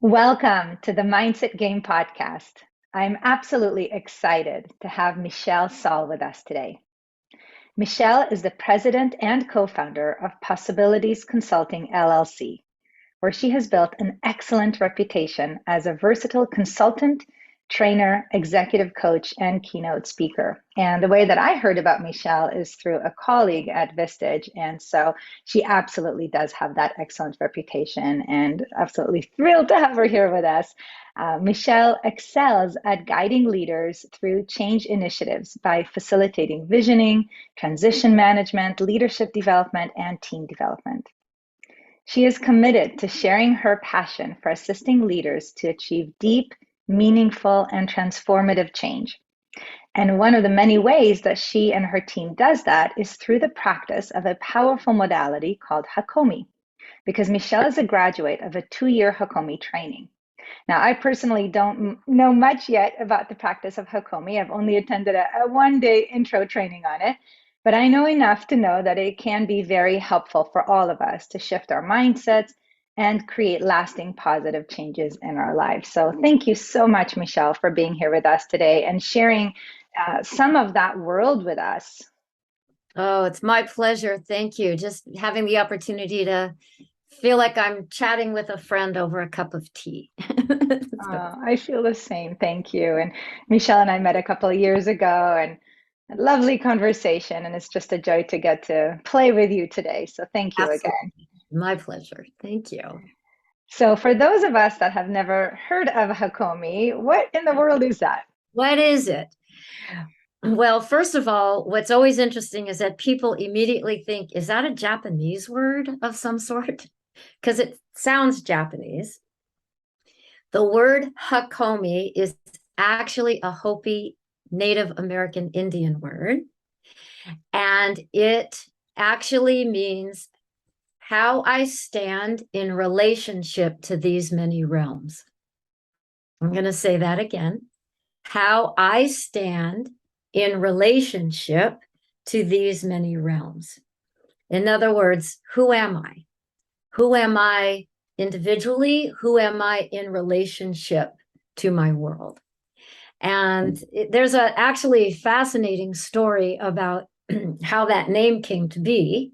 Welcome to the Mindset Game podcast. I'm absolutely excited to have Michelle Saul with us today. Michelle is the president and co-founder of Possibilities Consulting LLC, where she has built an excellent reputation as a versatile consultant, trainer, executive coach, and keynote speaker. And the way that I heard about Michelle is through a colleague at Vistage. And so she absolutely does have that excellent reputation, and absolutely thrilled to have her here with us. Michelle excels at guiding leaders through change initiatives by facilitating visioning, transition management, leadership development, and team development. She is committed to sharing her passion for assisting leaders to achieve deep, meaningful, and transformative change. And one of the many ways that she and her team does that is through the practice of a powerful modality called Hakomi, because Michelle is a graduate of a 2-year Hakomi training. Now, I personally don't know much yet about the practice of Hakomi. I've only attended a one-day intro training on it, but I know enough to know that it can be very helpful for all of us to shift our mindsets and create lasting positive changes in our lives. So thank you so much, Michelle, for being here with us today and sharing some of that world with us. Oh, it's my pleasure. Thank you. Just having the opportunity to feel like I'm chatting with a friend over a cup of tea. I feel the same. Thank you. And Michelle and I met a couple of years ago, and a lovely conversation. And it's just a joy to get to play with you today. So thank you again. Absolutely. My pleasure. Thank you. So, for those of us that have never heard of Hakomi, what in the world is that? What is it? Well, first of all, what's always interesting is that people immediately think, is that a Japanese word of some sort? Because it sounds Japanese. The word Hakomi is actually a Hopi Native American Indian word. And it actually means how I stand in relationship to these many realms. I'm going to say that again. How I stand in relationship to these many realms. In other words, who am I? Who am I individually? Who am I in relationship to my world? And there's actually a fascinating story about how that name came to be.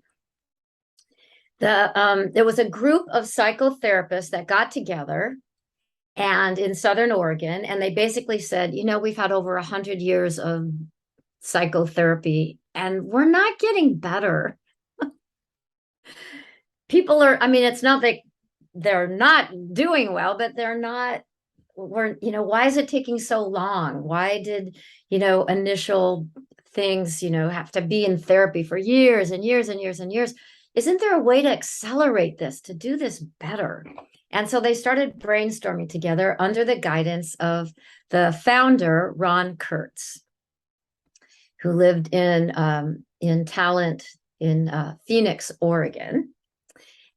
There was a group of psychotherapists that got together and in Southern Oregon, and they basically said, we've had over 100 years of psychotherapy, and we're not getting better. People are, it's not that they're not doing well, but why is it taking so long? Why did, initial things, have to be in therapy for years and years and years and years? Isn't there a way to accelerate this, to do this better? And so they started brainstorming together under the guidance of the founder, Ron Kurtz, who lived in Talent in Phoenix, Oregon.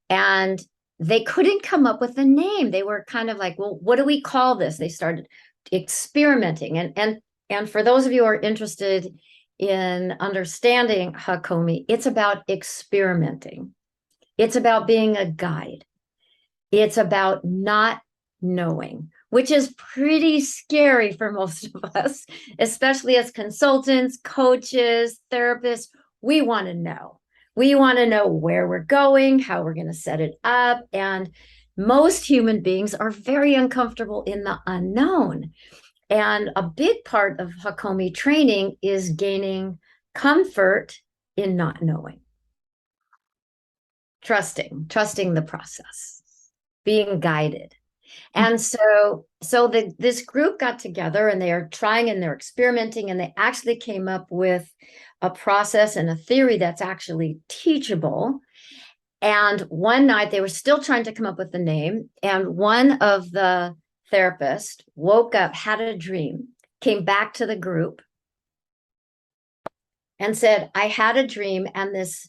And they couldn't come up with a name. They were kind of like, well, what do we call this? They started experimenting. And for those of you who are interested in understanding Hakomi, it's about experimenting. It's about being a guide. It's about not knowing, which is pretty scary for most of us, especially as consultants, coaches, therapists. We want to know. We want to know where we're going, how we're going to set it up. And most human beings are very uncomfortable in the unknown. And a big part of Hakomi training is gaining comfort in not knowing. Trusting the process, being guided. And so this group got together and they are trying and they're experimenting, and they actually came up with a process and a theory that's actually teachable. And one night they were still trying to come up with the name. And one of the therapists woke up, had a dream, came back to the group and said, I had a dream, and this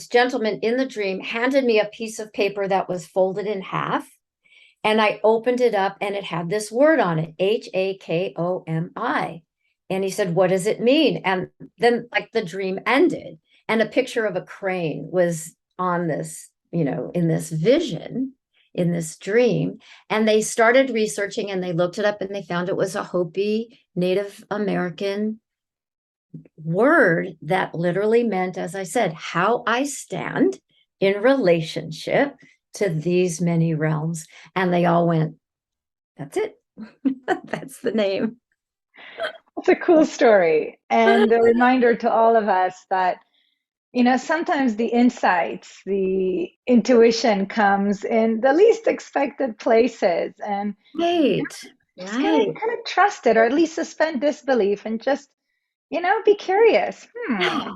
gentleman in the dream handed me a piece of paper that was folded in half. And I opened it up and it had this word on it, Hakomi. And he said, what does it mean? And then the dream ended, and a picture of a crane was on this, in this vision in this dream. And they started researching and they looked it up and they found it was a Hopi Native American word that literally meant, as I said, how I stand in relationship to these many realms. And they all went, that's it. That's the name. It's a cool story and a reminder to all of us that, sometimes the insights, the intuition comes in the least expected places, and Right, just kind of right. trust it, or at least suspend disbelief and just, be curious. Right?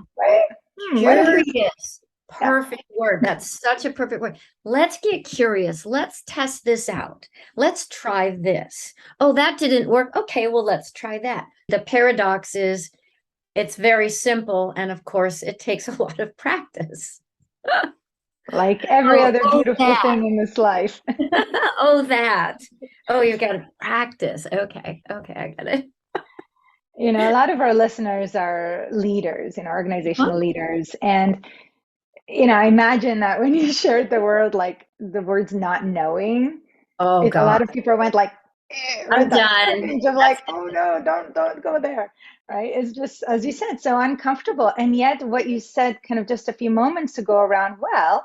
What if this? Curious. Yeah. Perfect word. That's such a perfect word. Let's get curious. Let's test this out. Let's try this. Oh, that didn't work. Okay, well, let's try that. The paradox is it's very simple. And of course, it takes a lot of practice. Like every Oh, other oh, beautiful that. thing in this life. Oh, that. Oh, you've got to practice. Okay. Okay. I get it. A lot of our listeners are leaders, Huh? organizational leaders. And, I imagine that when you shared the word, like the words not knowing, Oh, a lot God. of people went like, I'm right, that done. cringe of That's like, oh no, don't go there, right? It's just, as you said, so uncomfortable. And yet what you said kind of just a few moments ago around, well,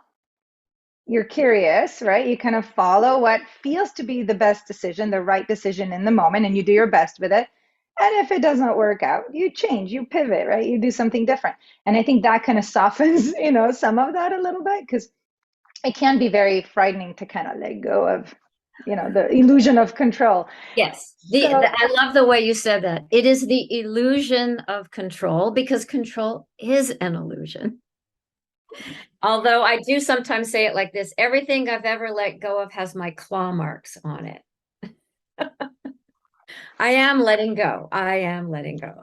you're curious, right? You kind of follow what feels to be the best decision, the right decision in the moment, and you do your best with it. And if it doesn't work out, you change, you pivot, right? You do something different. And I think that kind of softens, some of that a little bit, because it can be very frightening to kind of let go of, the illusion of control. yes. So I love the way you said that. It is the illusion of control because control is an illusion. Although I do sometimes say it like this, everything I've ever let go of has my claw marks on it. I am letting go. I am letting go.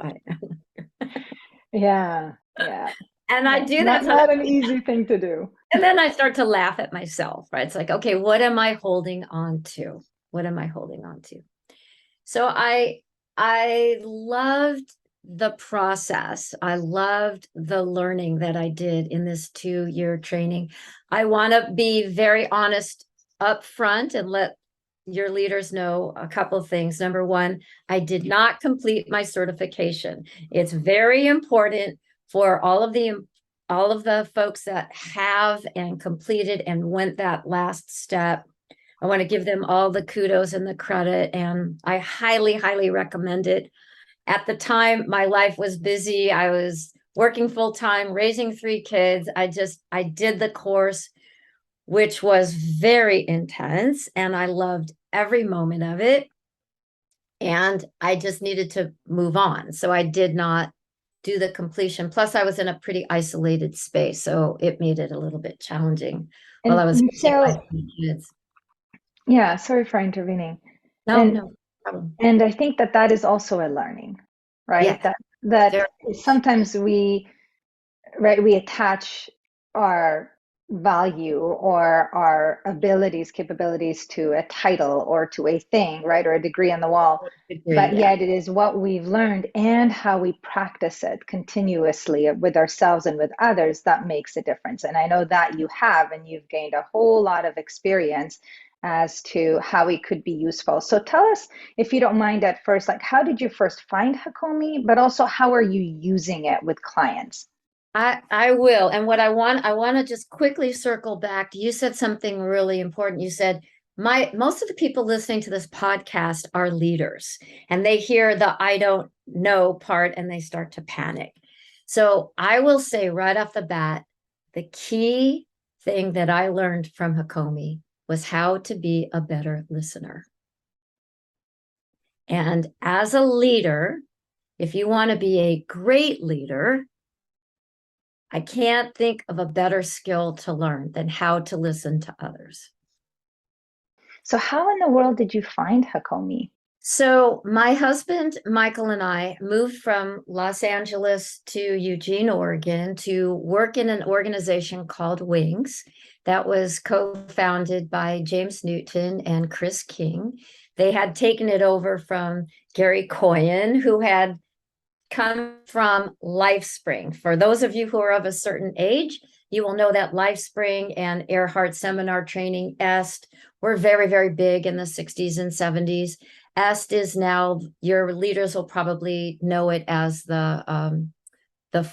yeah, yeah, And I yeah. do Not that not sometimes. an easy thing to do. And then I start to laugh at myself, right? It's like, okay, what am I holding on to? What am I holding on to? So I loved the process. I loved the learning that I did in this 2-year training. I want to be very honest up front and let your leaders know a couple of things. Number one, I did not complete my certification. It's very important for all of the folks that have and completed and went that last step. I want to give them all the kudos and the credit, and I highly, highly recommend it. At the time, my life was busy. I was working full time, raising 3 kids. I did the course, which was very intense, and I loved every moment of it. And I just needed to move on. So I did not do the completion. Plus, I was in a pretty isolated space. So it made it a little bit challenging while I And was raising my Michelle, 3 kids. yeah, sorry for intervening. No, And no problem. and I think that that is also a learning, right? Yeah, That very sometimes we, right, we attach our value or our abilities, capabilities to a title or to a thing, right, or a degree on the wall. agree. But Yeah. yet it is what we've learned and how we practice it continuously with ourselves and with others that makes a difference. And I know that you have, and you've gained a whole lot of experience as to how it could be useful. So tell us, if you don't mind, at first, like, how did you first find Hakomi, but also how are you using it with clients? I will. And what I want to just quickly circle back. You said something really important. You said my most of the people listening to this podcast are leaders and they hear the I don't know part and they start to panic. So I will say right off the bat, the key thing that I learned from Hakomi was how to be a better listener. And as a leader, if you want to be a great leader, I can't think of a better skill to learn than how to listen to others. So how in the world did you find Hakomi? So, my husband, Michael, and I moved from Los Angeles to Eugene, Oregon to work in an organization called Wings that was co founded by James Newton and Chris King. They had taken it over from Gary Coyen, who had come from LifeSpring. For those of you who are of a certain age, you will know that LifeSpring and Earhart Seminar Training, EST, were very, very big in the 60s and 70s. EST is now, your leaders will probably know it as the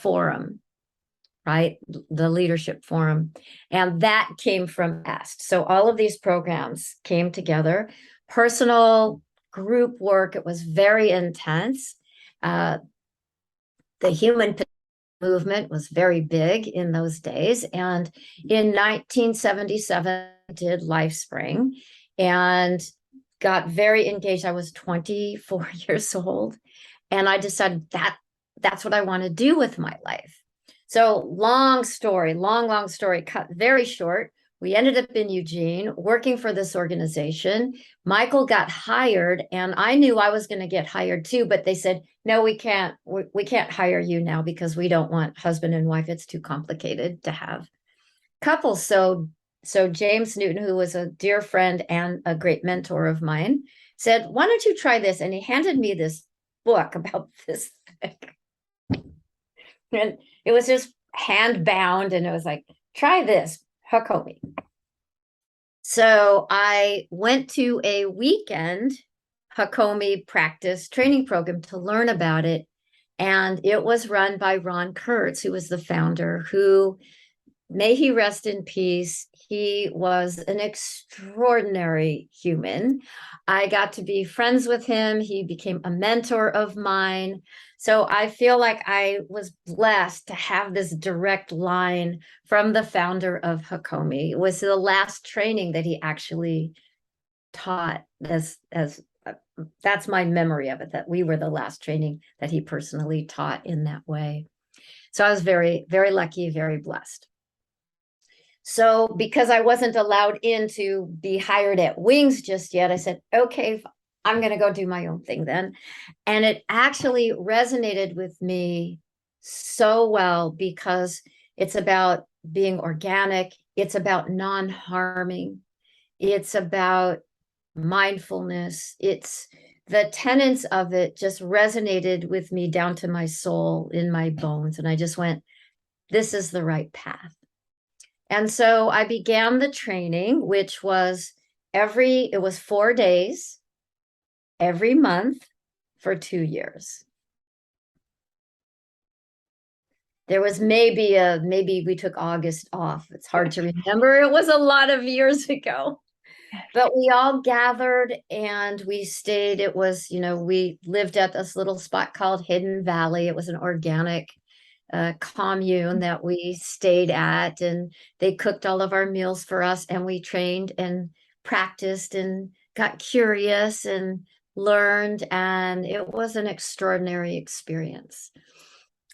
forum, right? The leadership forum. And that came from EST. So all of these programs came together. Personal group work, it was very intense. The human movement was very big in those days. And in 1977, I did LifeSpring and got very engaged. I was 24 years old. And I decided that's what I want to do with my life. So long story, long story, cut very short. We ended up in Eugene working for this organization. Michael got hired, and I knew I was going to get hired too, but they said, no, we can't hire you now because we don't want husband and wife. It's too complicated to have couples. So James Newton, who was a dear friend and a great mentor of mine, said, why don't you try this? And he handed me this book about this thick. And it was just hand bound, and it was like, try this, Hakomi. So I went to a weekend Hakomi practice training program to learn about it. And it was run by Ron Kurtz, who was the founder, who, may he rest in peace, he was an extraordinary human. I got to be friends with him. He became a mentor of mine. So I feel like I was blessed to have this direct line from the founder of Hakomi. It was the last training that he actually taught as that's my memory of it, that we were the last training that he personally taught in that way. So I was very, very lucky, very blessed. So because I wasn't allowed in to be hired at Wings just yet, I said, okay, I'm going to go do my own thing then. And it actually resonated with me so well because it's about being organic. It's about non-harming. It's about mindfulness. It's the tenets of it just resonated with me down to my soul, in my bones. And I just went, this is the right path. And so I began the training, which was it was 4 days every month for 2 years. There was maybe we took August off. It's hard to remember. It was a lot of years ago. But we all gathered and we stayed. It was, we lived at this little spot called Hidden Valley. It was an organic commune that we stayed at, and they cooked all of our meals for us, and we trained and practiced and got curious and learned, and it was an extraordinary experience.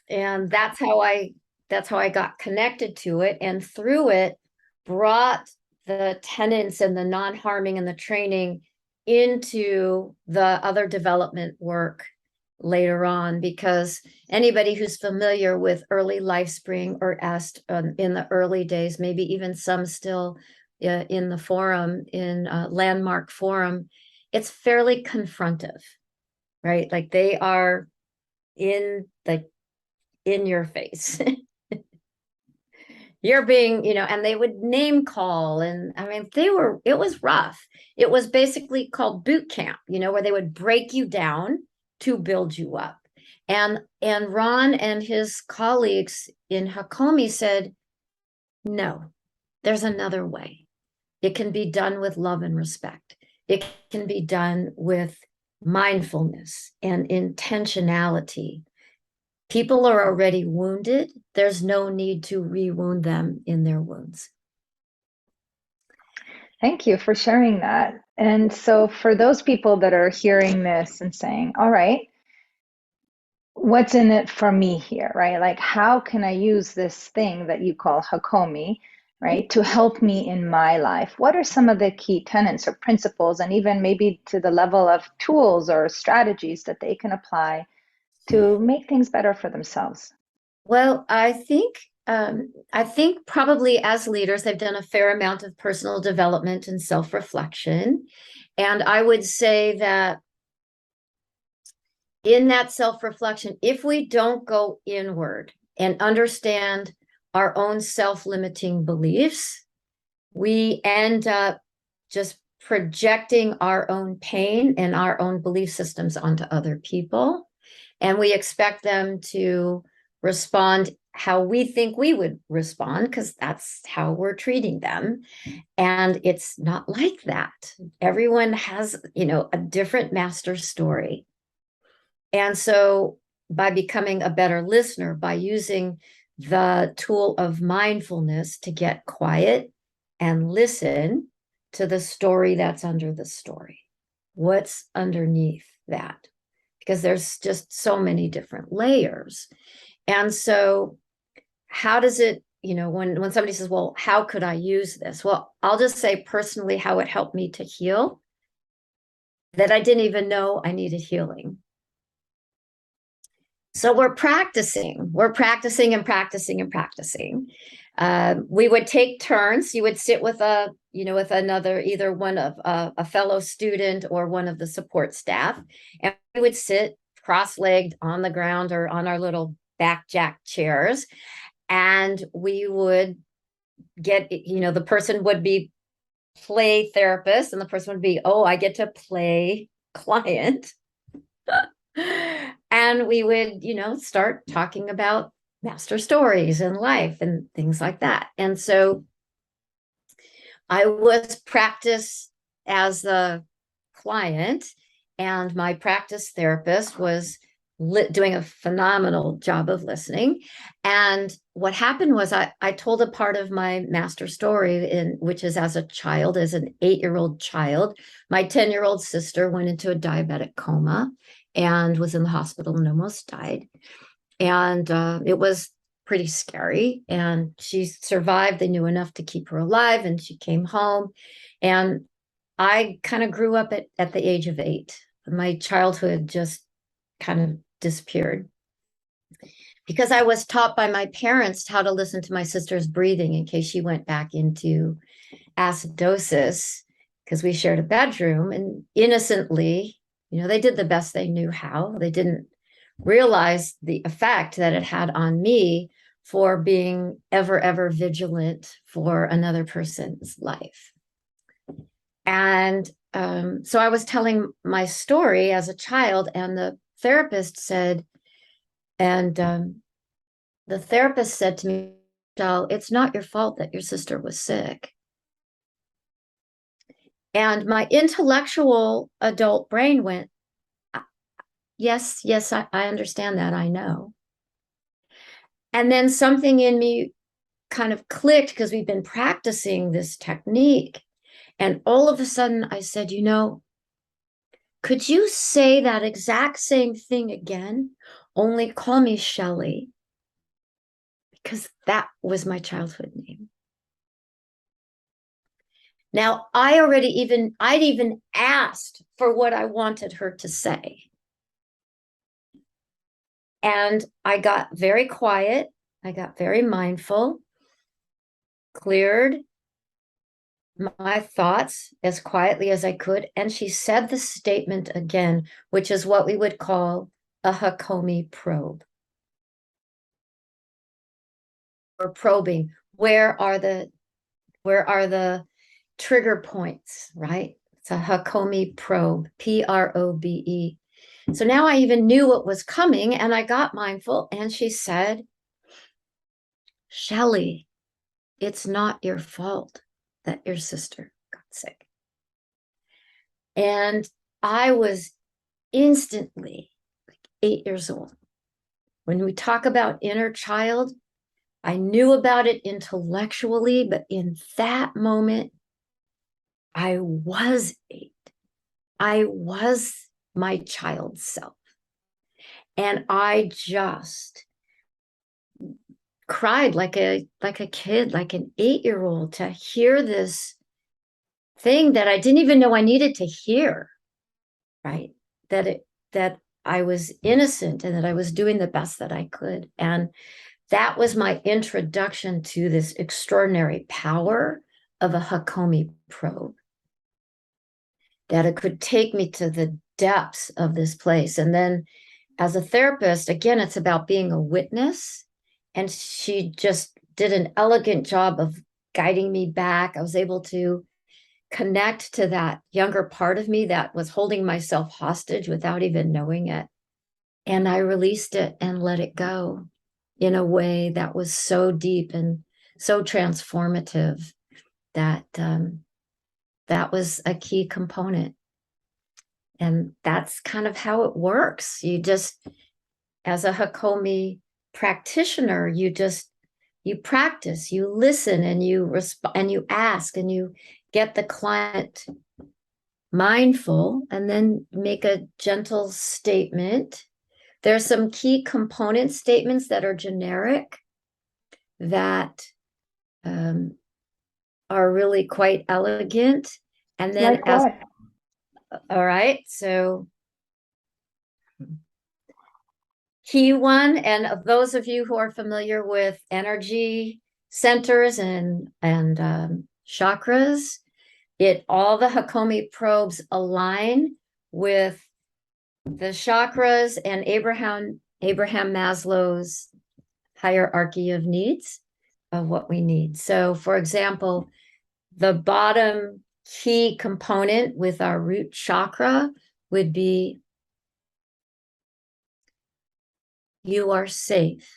And that's how I got connected to it, and through it brought the tenets and the non-harming and the training into the other development work later on, because anybody who's familiar with early LifeSpring or EST in the early days, maybe even some still in the forum, in Landmark Forum, it's fairly confrontive, right? Like they are in your face. You're being, and they would name call. And I mean, it was rough. It was basically called boot camp, where they would break you down to build you up. And Ron and his colleagues in Hakomi said, no, there's another way. It can be done with love and respect. It can be done with mindfulness and intentionality. People are already wounded. There's no need to re-wound them in their wounds. Thank you for sharing that. And so for those people that are hearing this and saying, all right, what's in it for me here, right? Like, how can I use this thing that you call Hakomi, right, to help me in my life? What are some of the key tenets or principles, and even maybe to the level of tools or strategies that they can apply to make things better for themselves? Well, I think probably as leaders, they've done a fair amount of personal development and self-reflection. And I would say that in that self-reflection, if we don't go inward and understand our own self-limiting beliefs, we end up just projecting our own pain and our own belief systems onto other people. And we expect them to respond how we think we would respond, because that's how we're treating them. And it's not like that. Everyone has, a different master story. And so by becoming a better listener, by using the tool of mindfulness to get quiet and listen to the story that's under the story, what's underneath that? Because there's just so many different layers. And so how does it, when somebody says, well, how could I use this? Well, I'll just say personally how it helped me to heal, that I didn't even know I needed healing. So we're practicing and practicing and practicing. We would take turns. You would sit with with another, either one of a fellow student or one of the support staff, and we would sit cross-legged on the ground or on our little back jack chairs, and we would get, the person would be play therapist, and the person would be, oh, I get to play client. And we would, start talking about master stories and life and things like that. And so I was practiced as the client, and my practice therapist was doing a phenomenal job of listening. And what happened was I told a part of my master story, which is as a child, as an 8-year-old child, my 10-year-old sister went into a diabetic coma and was in the hospital and almost died. And it was pretty scary. And she survived. They knew enough to keep her alive, and she came home. And I kind of grew up at the age of 8. My childhood just kind of disappeared, because I was taught by my parents how to listen to my sister's breathing in case she went back into acidosis, because we shared a bedroom. And innocently, they did the best they knew how. They didn't realize the effect that it had on me for being ever vigilant for another person's life. And so I was telling my story as a child, and the therapist said to me, it's not your fault that your sister was sick. And my intellectual adult brain went, yes, I understand that, I know. And then something in me kind of clicked, because we've been practicing this technique. And all of a sudden I said, could you say that exact same thing again? Only call me Shelley, because that was my childhood name. Now, I'd even asked for what I wanted her to say. And I got very quiet. I got very mindful, cleared my thoughts as quietly as I could. And she said the statement again, which is what we would call a Hakomi probe. Or probing. Where are the trigger points, right? It's a Hakomi probe, Probe. So now I even knew what was coming, and I got mindful, and she said, Shelley, it's not your fault that your sister got sick. And I was instantly like 8 years old. When we talk about inner child, I knew about it intellectually, but in that moment, I was 8. I was my child self. And I just cried like a kid, like an 8-year-old, to hear this thing that I didn't even know I needed to hear, right? That I was innocent and that I was doing the best that I could. And that was my introduction to this extraordinary power of a Hakomi probe, that it could take me to the depths of this place. And then as a therapist, again, it's about being a witness. And she just did an elegant job of guiding me back. I was able to connect to that younger part of me that was holding myself hostage without even knowing it. And I released it and let it go in a way that was so deep and so transformative that that was a key component. And that's kind of how it works. You just, as a Hakomi practitioner, you practice, you listen, and you respond, and you ask, and you get the client mindful, and then make a gentle statement. There's some key component statements that are generic that are really quite elegant. And then Like what? all right, so key one, and of those of you who are familiar with energy centers and chakras, all the Hakomi probes align with the chakras and Abraham Maslow's hierarchy of needs of what we need. So, for example, the bottom key component with our root chakra would be you are safe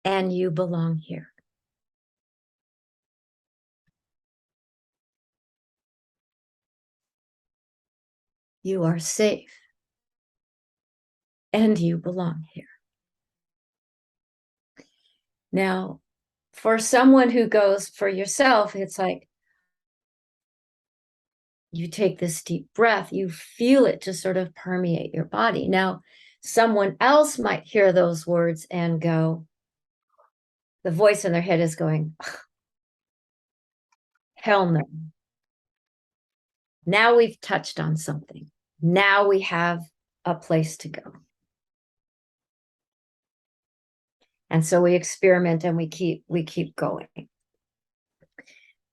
and you belong here. You are safe and you belong here. Now, for someone who goes for yourself, it's like you take this deep breath, you feel it just sort of permeate your body. Now, someone else might hear those words and go, the voice in their head is going, hell no. Now we've touched on something. Now we have a place to go. And so we experiment and we keep going.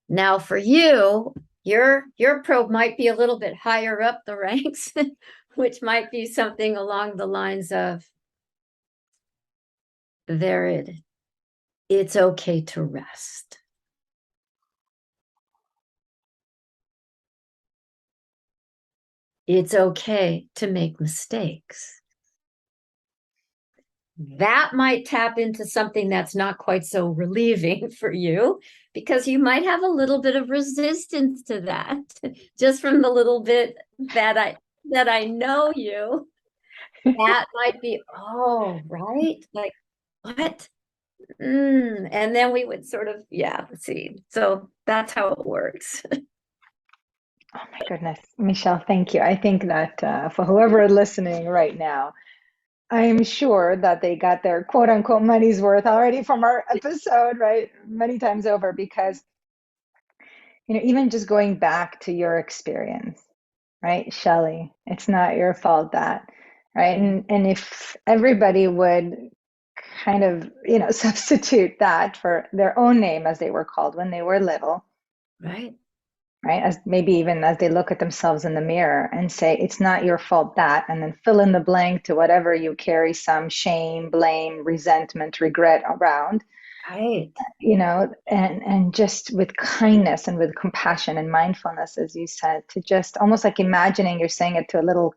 Now for you, your probe might be a little bit higher up the ranks, which might be something along the lines of it's okay to rest. It's okay to make mistakes. That might tap into something that's not quite so relieving for you, because you might have a little bit of resistance to that just from the little bit that I know you. That might be, oh, right, like what? And then we would sort of, yeah, see. So that's how it works. Oh my goodness, Michelle, thank you. I think that for whoever is listening right now, I'm sure that they got their quote unquote money's worth already from our episode, right? Many times over, because, even just going back to your experience, right, Shelley, it's not your fault that, right? And if everybody would kind of, substitute that for their own name as they were called when they were little, Right. right? As maybe even as they look at themselves in the mirror and say, it's not your fault that, and then fill in the blank to whatever you carry some shame, blame, resentment, regret around, Right. and just with kindness and with compassion and mindfulness, as you said, to just almost like imagining you're saying it to a little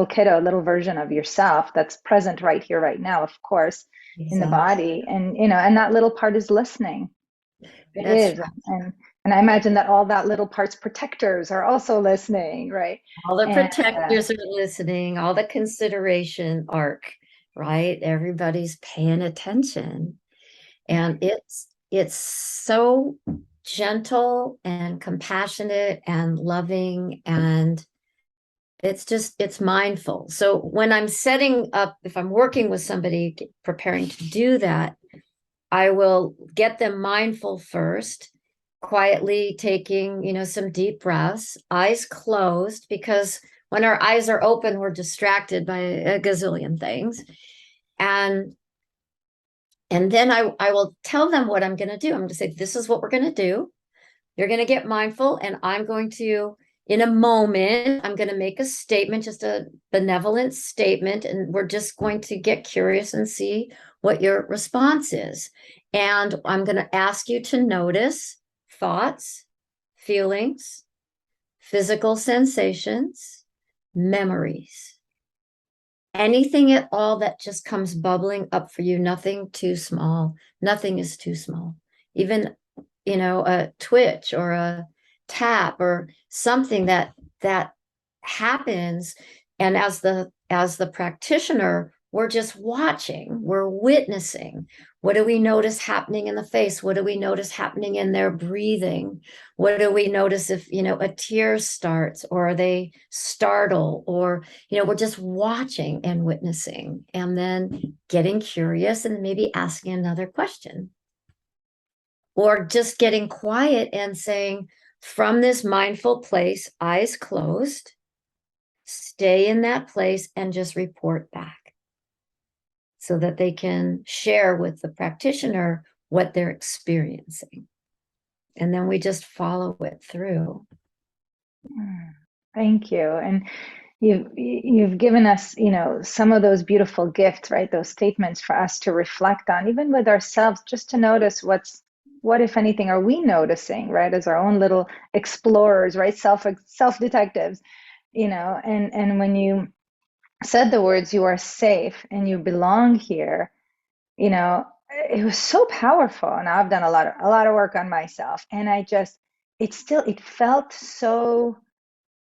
kiddo, a little version of yourself that's present right here, right now, of course, in the Exactly. body. And that little part is listening. It That's is. And I imagine that all that little part's protectors are also listening, right? all the And protectors are listening, all the consideration arc, right? Everybody's paying attention. And it's so gentle and compassionate and loving, and it's mindful. So when I'm setting up, if I'm working with somebody preparing to do that, I will get them mindful first, quietly taking, some deep breaths, eyes closed, because when our eyes are open, we're distracted by a gazillion things. And then I will tell them what I'm going to do. I'm going to say, this is what we're going to do. You're going to get mindful, and I'm going to, in a moment, I'm going to make a statement, just a benevolent statement, and we're just going to get curious and see what your response is. And I'm going to ask you to notice thoughts, feelings, physical sensations, memories, anything at all that just comes bubbling up for you, nothing too small. Nothing is too small. Even, a twitch or a tap or something that happens. And as the practitioner, we're just watching, we're witnessing. What do we notice happening in the face? What do we notice happening in their breathing? What do we notice if, a tear starts, or they startle, or, we're just watching and witnessing, and then getting curious and maybe asking another question, or just getting quiet and saying, from this mindful place, eyes closed, stay in that place and just report back so that they can share with the practitioner what they're experiencing. And then we just follow it through. Thank you. And you've given us, some of those beautiful gifts, right? Those statements for us to reflect on, even with ourselves, just to notice what, if anything, are we noticing, right? As our own little explorers, right? Self detectives, and when you said the words, you are safe and you belong here, it was so powerful. And I've done a lot of work on myself. And it felt so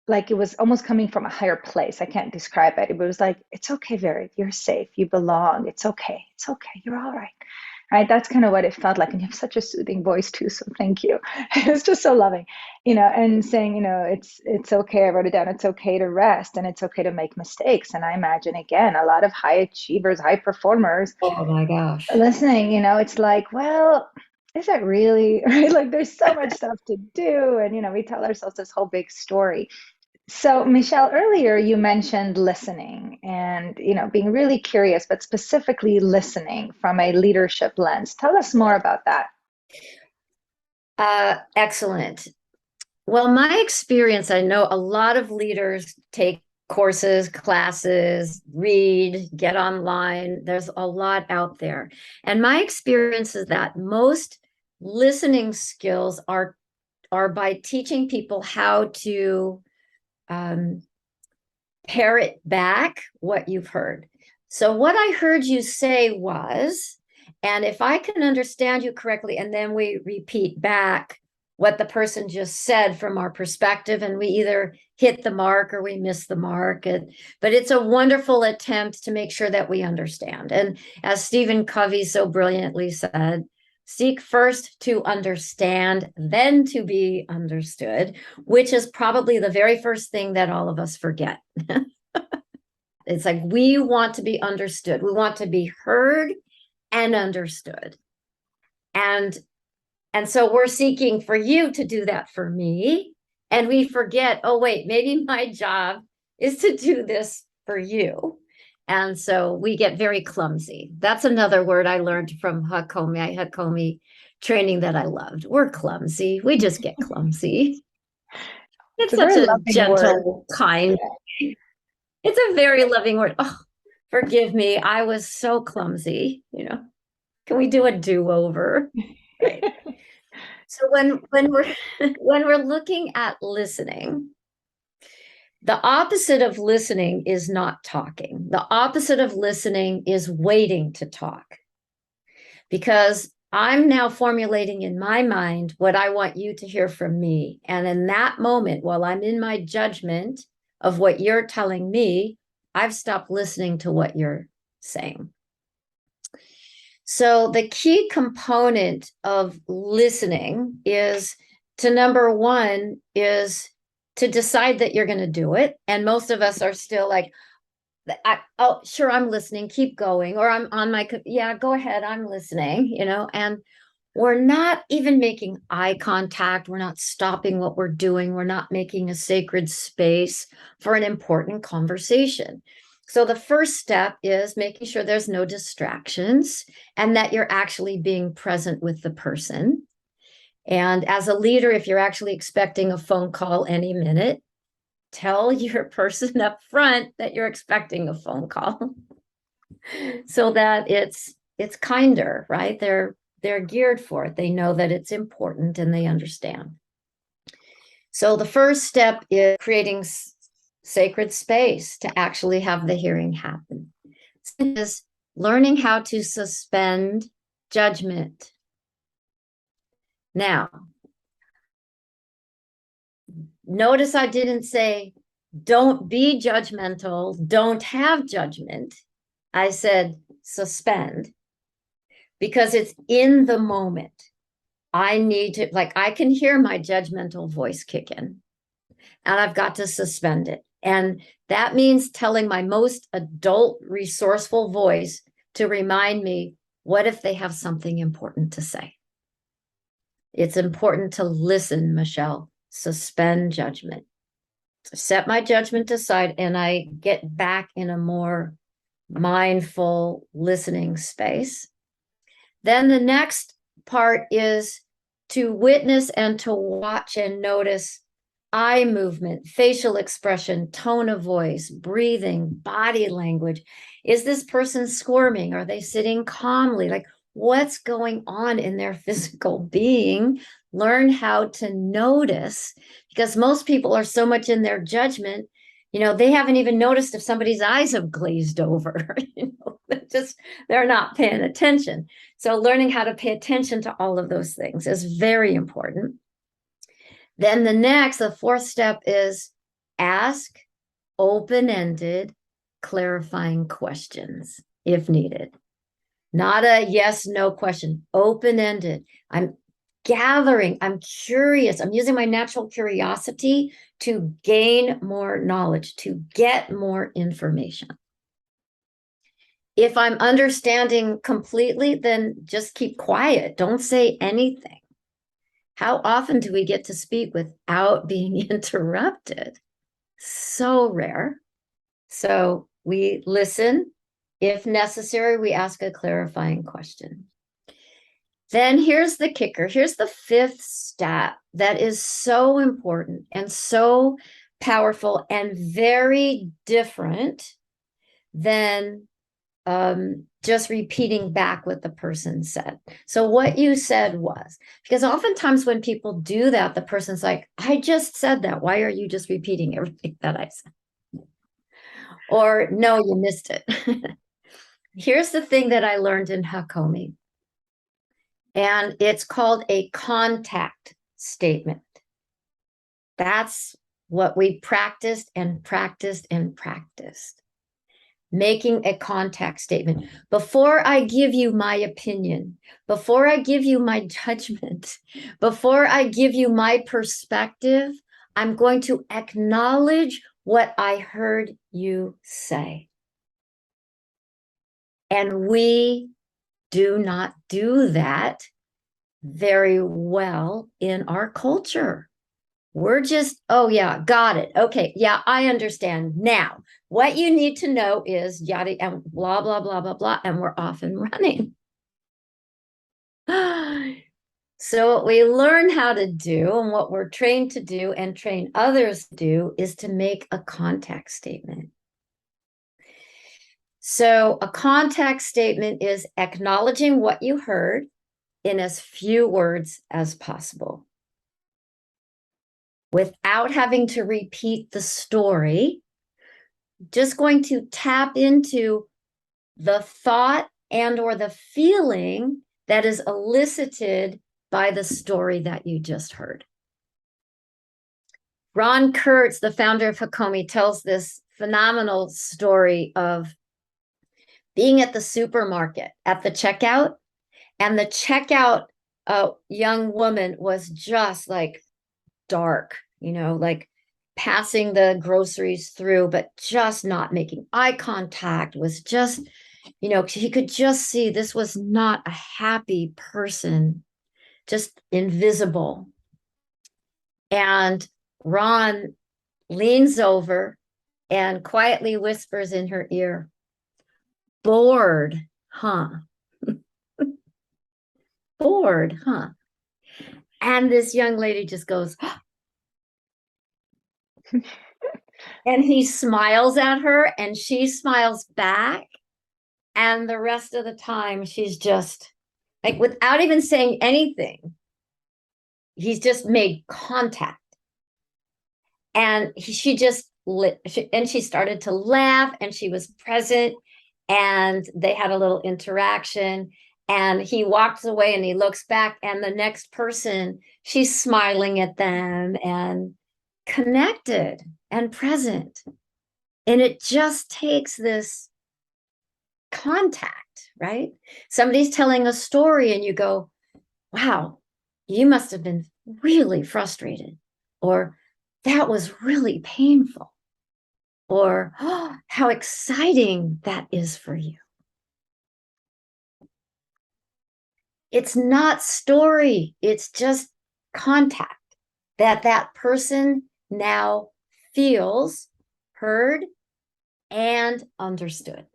like it was almost coming from a higher place. I can't describe it. It was like, it's okay, Very, you're safe. You belong. It's okay. It's okay. You're all right. Right. That's kind of what it felt like. And you have such a soothing voice too. So thank you. It was just so loving, and saying, it's okay. I wrote it down. It's okay to rest, and it's okay to make mistakes. And I imagine, again, a lot of high achievers, high performers Oh my gosh. listening, it's like, well, is it really, right? Like there's so much stuff to do. And, we tell ourselves this whole big story. So, Michelle, earlier you mentioned listening and, being really curious, but specifically listening from a leadership lens. Tell us more about that. Excellent. Well, my experience, I know a lot of leaders take courses, classes, read, get online. There's a lot out there. And my experience is that most listening skills are by teaching people how to parrot back what you've heard. So what I heard you say was, and if I can understand you correctly, and then we repeat back what the person just said from our perspective, and we either hit the mark or we miss the mark. But it's a wonderful attempt to make sure that we understand. And as Stephen Covey so brilliantly said, seek first to understand, then to be understood, which is probably the very first thing that all of us forget. It's like we want to be understood. We want to be heard and understood. And so we're seeking for you to do that for me. And we forget, oh, wait, maybe my job is to do this for you. And so we get very clumsy. That's another word I learned from Hakomi training that I loved. We're clumsy. We just get clumsy. It's It's a such very a loving word. gentle, kind. It's a very loving word. Oh, forgive me. I was so clumsy. Can we do a do-over? Right. So when we're when we're looking at listening, the opposite of listening is not talking. The opposite of listening is waiting to talk. Because I'm now formulating in my mind what I want you to hear from me. And in that moment, while I'm in my judgment of what you're telling me, I've stopped listening to what you're saying. So the key component of listening is to, number one, is to decide that you're going to do it. And most of us are still like, oh, sure, I'm listening, keep going. Or I'm on my, yeah, go ahead, I'm listening, and we're not even making eye contact. We're not stopping what we're doing. We're not making a sacred space for an important conversation. So the first step is making sure there's no distractions and that you're actually being present with the person. And as a leader, if you're actually expecting a phone call any minute, tell your person up front that you're expecting a phone call so that it's kinder, right? They're geared for it. They know that it's important and they understand. So the first step is creating sacred space to actually have the hearing happen. Second is learning how to suspend judgment. Now, notice I didn't say, don't be judgmental, don't have judgment. I said, suspend, because it's in the moment. I need to, like, I can hear my judgmental voice kick in, and I've got to suspend it. And that means telling my most adult, resourceful voice to remind me, what if they have something important to say? It's important to listen, Michelle. Suspend judgment. Set my judgment aside, and I get back in a more mindful listening space. Then the next part is to witness and to watch and notice eye movement, facial expression, tone of voice, breathing, body language. Is this person squirming? Are they sitting calmly? Like, what's going on in their physical being? Learn how to notice, because most people are so much in their judgment, they haven't even noticed if somebody's eyes have glazed over. They're not paying attention. So learning how to pay attention to all of those things is very important. Then the fourth step is ask open-ended, clarifying questions if needed. Not a yes, no question, open-ended. I'm gathering, I'm curious, I'm using my natural curiosity to gain more knowledge, to get more information. If I'm understanding completely, then just keep quiet. Don't say anything. How often do we get to speak without being interrupted? So rare. So we listen. If necessary, we ask a clarifying question. Then here's the kicker. Here's the fifth step that is so important and so powerful and very different than just repeating back what the person said. So what you said was, because oftentimes when people do that, the person's like, I just said that. Why are you just repeating everything that I said? Or no, you missed it. Here's the thing that I learned in Hakomi, and it's called a contact statement. That's what we practiced and practiced and practiced. Making a contact statement. Before I give you my opinion, before I give you my judgment, before I give you my perspective, I'm going to acknowledge what I heard you say. And we do not do that very well in our culture. We're just, oh yeah, got it. Okay, yeah, I understand. Now, what you need to know is yada and blah, blah, blah, blah, blah, and we're off and running. So what we learn how to do and what we're trained to do and train others to do is to make a contact statement. So a contact statement is acknowledging what you heard in as few words as possible, without having to repeat the story, just going to tap into the thought and or the feeling that is elicited by the story that you just heard. Ron Kurtz, the founder of Hakomi, tells this phenomenal story of being at the supermarket at the checkout, and the checkout young woman was just like dark, like passing the groceries through, but just not making eye contact, was just, he could just see this was not a happy person, just invisible. And Ron leans over and quietly whispers in her ear, bored, huh? Bored, huh? And this young lady just goes, and he smiles at her and she smiles back. And the rest of the time, she's just like, without even saying anything, he's just made contact. And she just and she started to laugh, and she was present, and they had a little interaction, and he walks away and he looks back, and the next person, she's smiling at them and connected and present. And it just takes this contact, right? Somebody's telling a story and you go, wow, you must have been really frustrated, or that was really painful, or oh, how exciting that is for you. It's not story, it's just contact that person now feels heard and understood.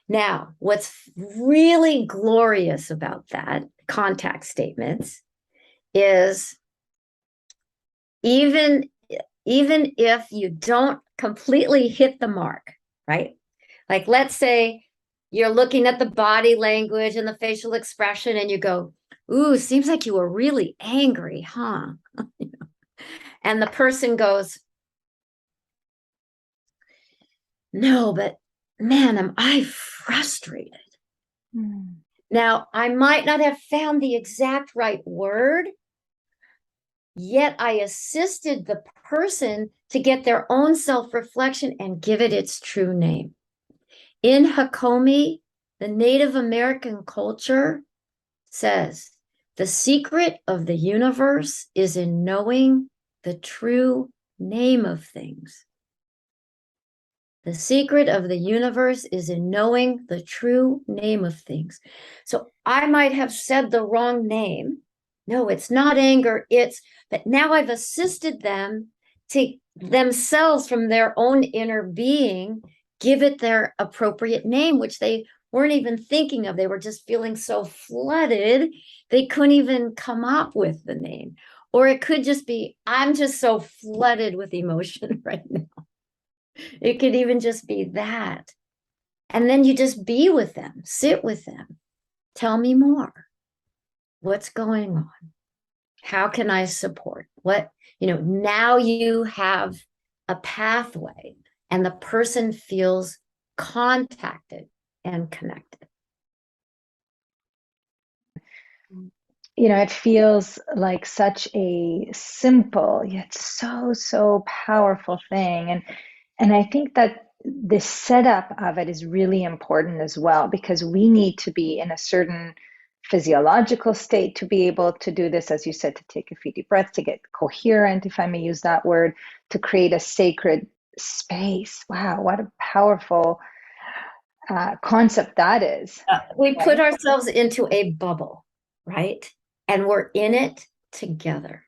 Now, what's really glorious about that contact statements is even if you don't completely hit the mark, right? Like, let's say you're looking at the body language and the facial expression and you go, ooh, seems like you were really angry, huh? And the person goes, no, but man, am I frustrated. Now, I might not have found the exact right word, yet I assisted the person to get their own self-reflection and give it its true name. In Hakomi, the Native American culture says, the secret of the universe is in knowing the true name of things. The secret of the universe is in knowing the true name of things. So I might have said the wrong name. No, it's not anger. But now I've assisted them to themselves from their own inner being, give it their appropriate name, which they weren't even thinking of. They were just feeling so flooded, they couldn't even come up with the name. Or it could just be, I'm just so flooded with emotion right now. It could even just be that. And then you just be with them, sit with them. Tell me more. What's going on? How can I support? Now you have a pathway and the person feels contacted and connected. It feels like such a simple yet so powerful thing. And I think that the setup of it is really important as well, because we need to be in a certain physiological state to be able to do this, as you said, to take a few deep breaths, to get coherent, if I may use that word, to create a sacred space. Wow, what a powerful concept that is. We put ourselves into a bubble, right? And we're in it together.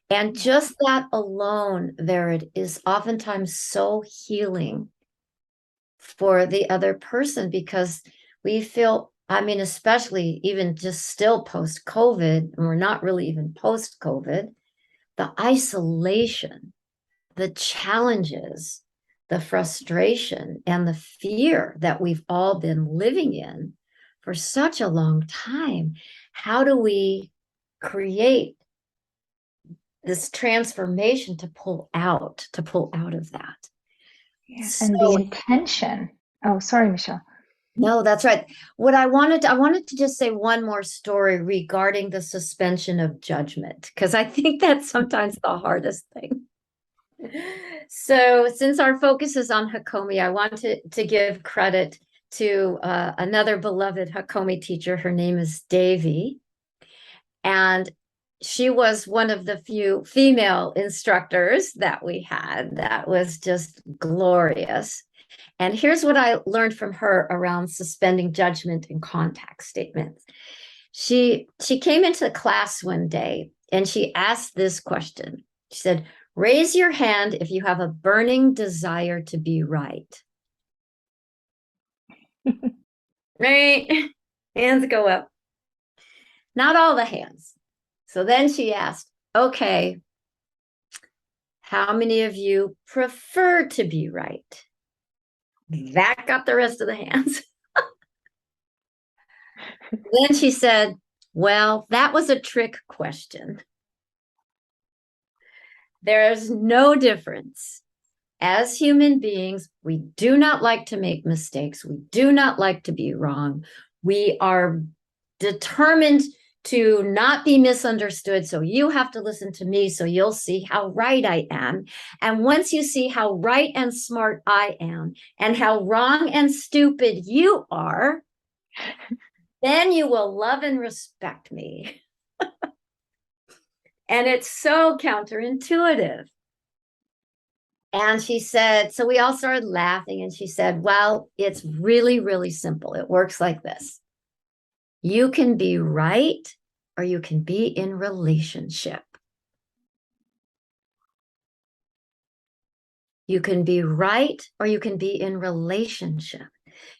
And just that alone, there it is oftentimes so healing for the other person, because we feel, especially even just still post-COVID, and we're not really even post-COVID, the isolation, the challenges, the frustration, and the fear that we've all been living in for such a long time. How do we create this transformation to pull out of that? Yeah. And the intention. Oh, sorry, Michelle. No, that's right. I wanted to just say one more story regarding the suspension of judgment, because I think that's sometimes the hardest thing. So since our focus is on Hakomi, I want to give credit to another beloved Hakomi teacher. Her name is Devi. And she was one of the few female instructors that we had. That was just glorious. And here's what I learned from her around suspending judgment and contact statements. She came into the class one day and she asked this question. She said, raise your hand if you have a burning desire to be right. Right? Hands go up. Not all the hands. So then she asked, okay, how many of you prefer to be right? That got the rest of the hands. Then she said, well, that was a trick question. There's no difference. As human beings, we do not like to make mistakes. We do not like to be wrong. We are determined to not be misunderstood. So you have to listen to me so you'll see how right I am. And once you see how right and smart I am and how wrong and stupid you are, then you will love and respect me. And it's so counterintuitive. And she said, so we all started laughing. And she said, well, it's really, really simple. It works like this. You can be right or you can be in relationship. You can be right or you can be in relationship.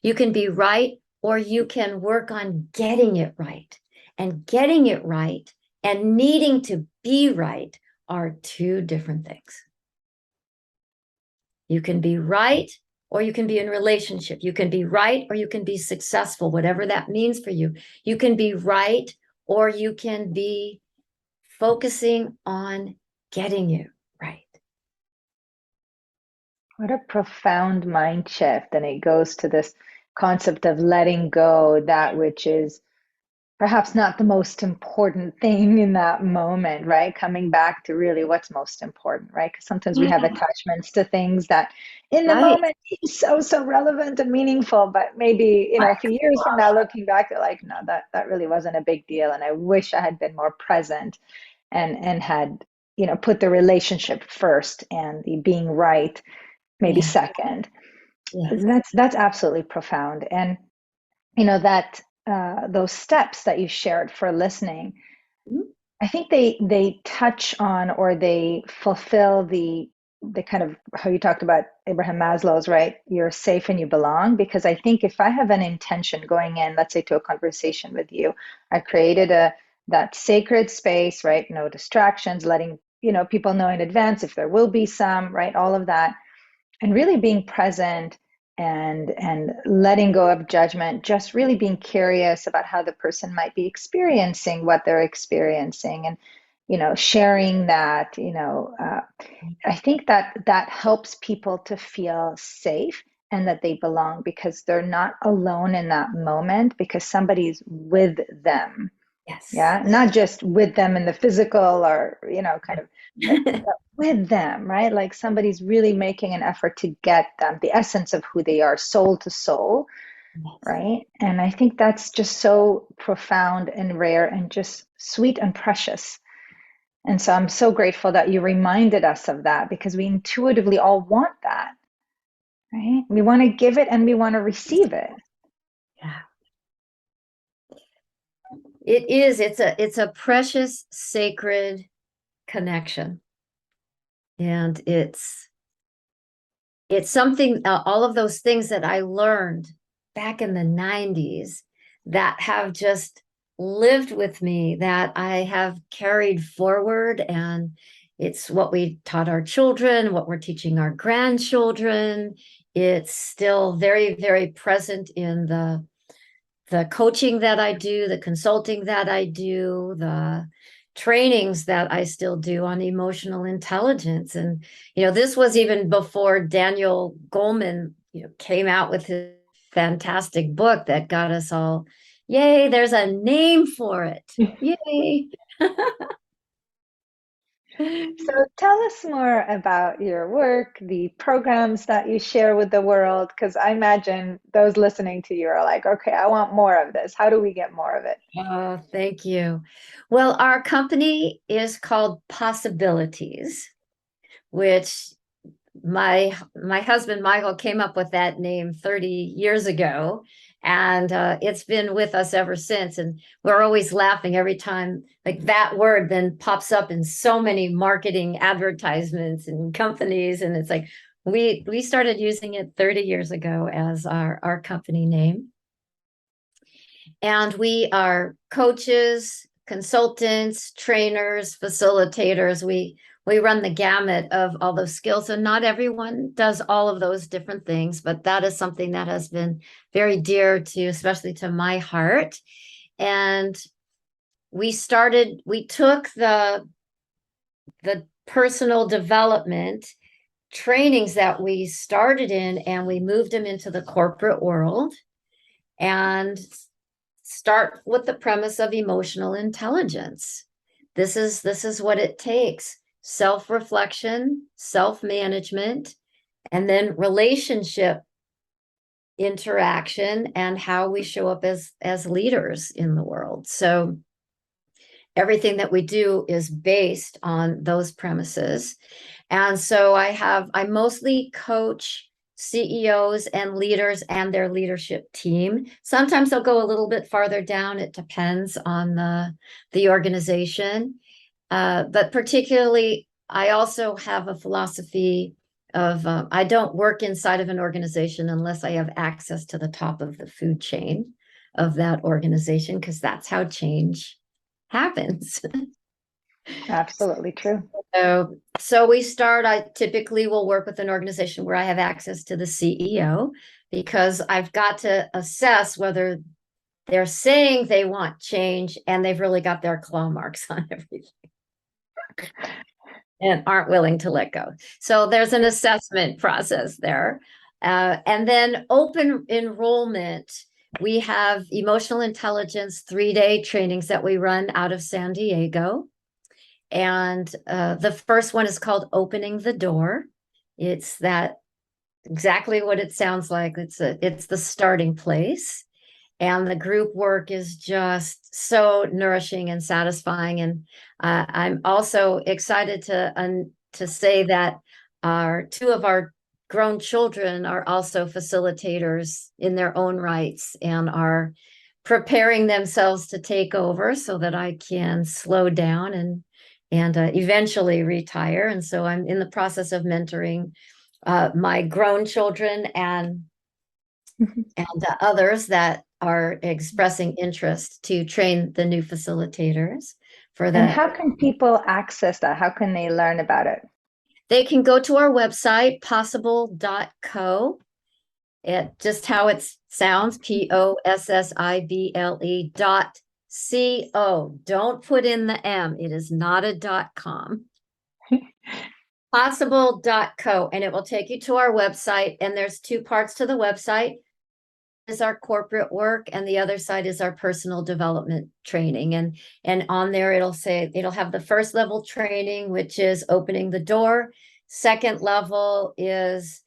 You can be right or you can work on getting it right. And getting it right and needing to be right are two different things. You can be right or you can be in relationship. You can be right or you can be successful, whatever that means for you. You can be right or you can be focusing on getting it right. What a profound mind shift. And it goes to this concept of letting go that which is perhaps not the most important thing in that moment, right? Coming back to really what's most important, right? Because sometimes we Yeah, have attachments to things that in the right. moment seem so, so relevant and meaningful, but maybe, a few years from now looking back, they're like, no, that really wasn't a big deal. And I wish I had been more present and had, put the relationship first and the being right maybe Yes, second. yes. That's absolutely profound. And that those steps that you shared for listening, Mhm. I think they touch on or they fulfill the kind of how you talked about Abraham Maslow's, right? You're safe and you belong. Because I think if I have an intention going in, let's say to a conversation with you, I created that sacred space, right? No distractions, letting people know in advance if there will be some, right? All of that, and really being present and letting go of judgment, just really being curious about how the person might be experiencing what they're experiencing, and sharing that. I think that helps people to feel safe and that they belong, because they're not alone in that moment, because somebody's with them. Yes. Yeah, not just with them in the physical or kind of, but with them, right? Like somebody's really making an effort to get them the essence of who they are, soul to soul, Yes. right? And I think that's just so profound and rare and just sweet and precious. And so I'm so grateful that you reminded us of that, because we intuitively all want that, right? We want to give it and we want to receive it. Yeah. It is. It's a precious, sacred connection. And it's something, all of those things that I learned back in the 90s that have just lived with me, that I have carried forward. And it's what we taught our children, what we're teaching our grandchildren. It's still very, very present in the coaching that I do, the consulting that I do, the trainings that I still do on emotional intelligence. And, this was even before Daniel Goleman, came out with his fantastic book that got us all, yay, there's a name for it. Yay. So tell us more about your work, the programs that you share with the world, because I imagine those listening to you are like, okay, I want more of this. How do we get more of it? Oh, thank you. Well, our company is called Possibilities, which my husband Michael came up with that name 30 years ago, and it's been with us ever since. And we're always laughing every time like that word then pops up in so many marketing advertisements and companies, and it's like we started using it 30 years ago as our company name. And we are coaches, consultants, trainers, facilitators. We run the gamut of all those skills. And not everyone does all of those different things, but that is something that has been very dear to, especially to my heart. And we took the personal development trainings that we started in, and we moved them into the corporate world, and start with the premise of emotional intelligence. This is what it takes: self-reflection, self-management, and then relationship interaction, and how we show up as leaders in the world. So everything that we do is based on those premises. And so I mostly coach CEOs and leaders and their leadership team. Sometimes they'll go a little bit farther down. It depends on the organization. But particularly, I also have a philosophy of I don't work inside of an organization unless I have access to the top of the food chain of that organization, because that's how change happens. Absolutely true. So I typically will work with an organization where I have access to the CEO, because I've got to assess whether they're saying they want change and they've really got their claw marks on everything and aren't willing to let go. So there's an assessment process there. And then open enrollment. We have emotional intelligence 3-day trainings that we run out of San Diego. And the first one is called Opening the Door. It's that exactly what it sounds like. It's the starting place. And the group work is just so nourishing and satisfying. And I'm also excited to say that two of our grown children are also facilitators in their own rights, and are preparing themselves to take over so that I can slow down and eventually retire. And so I'm in the process of mentoring my grown children and others that are expressing interest to train the new facilitators for And that. how can people access that? How can they learn about it? They can go to our website, possible.co. Just how it sounds, possible.co. Don't put in the M. It is not a .com. Possible.co, and it will take you to our website. And there's two parts to the website. Is our corporate work, and the other side is our personal development training. And on there it'll have the first level training, which is opening the door. Second level is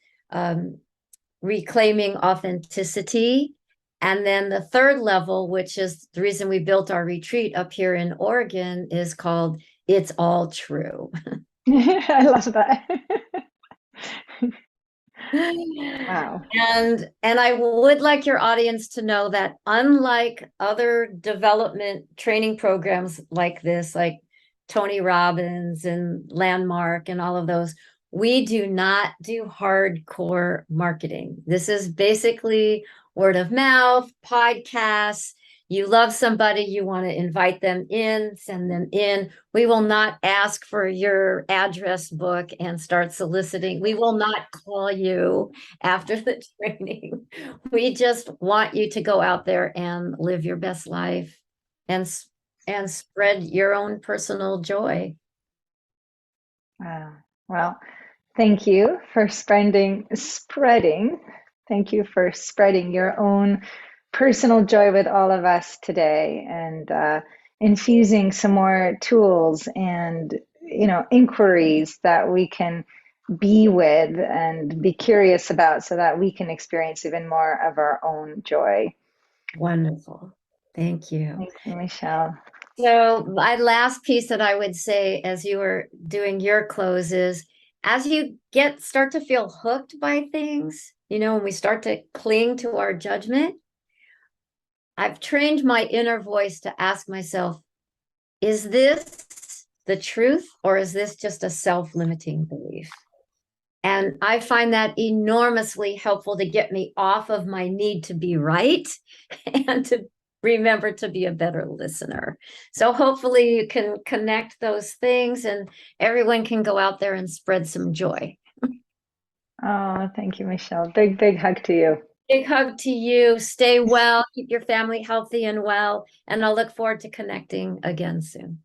reclaiming authenticity. And then the third level, which is the reason we built our retreat up here in Oregon, is called It's All True. I love that. Wow. And I would like your audience to know that, unlike other development training programs like this, like Tony Robbins and Landmark and all of those, we do not do hardcore marketing. This is basically word of mouth, podcasts. You love somebody, you want to invite them in, send them in. We will not ask for your address book and start soliciting. We will not call you after the training. We just want you to go out there and live your best life and spread your own personal joy. Wow. Well, thank you for spreading. Thank you for spreading your own personal joy with all of us today, and infusing some more tools and inquiries that we can be with and be curious about, so that we can experience even more of our own joy. Wonderful. Thank you. Thank you, Michelle. So my last piece that I would say as you were doing your close is, as you start to feel hooked by things, when we start to cling to our judgment, I've trained my inner voice to ask myself, is this the truth, or is this just a self-limiting belief? And I find that enormously helpful to get me off of my need to be right and to remember to be a better listener. So hopefully you can connect those things, and everyone can go out there and spread some joy. Oh, thank you, Michelle. Big, big hug to you. Big hug to you. Stay well, keep your family healthy and well, and I'll look forward to connecting again soon.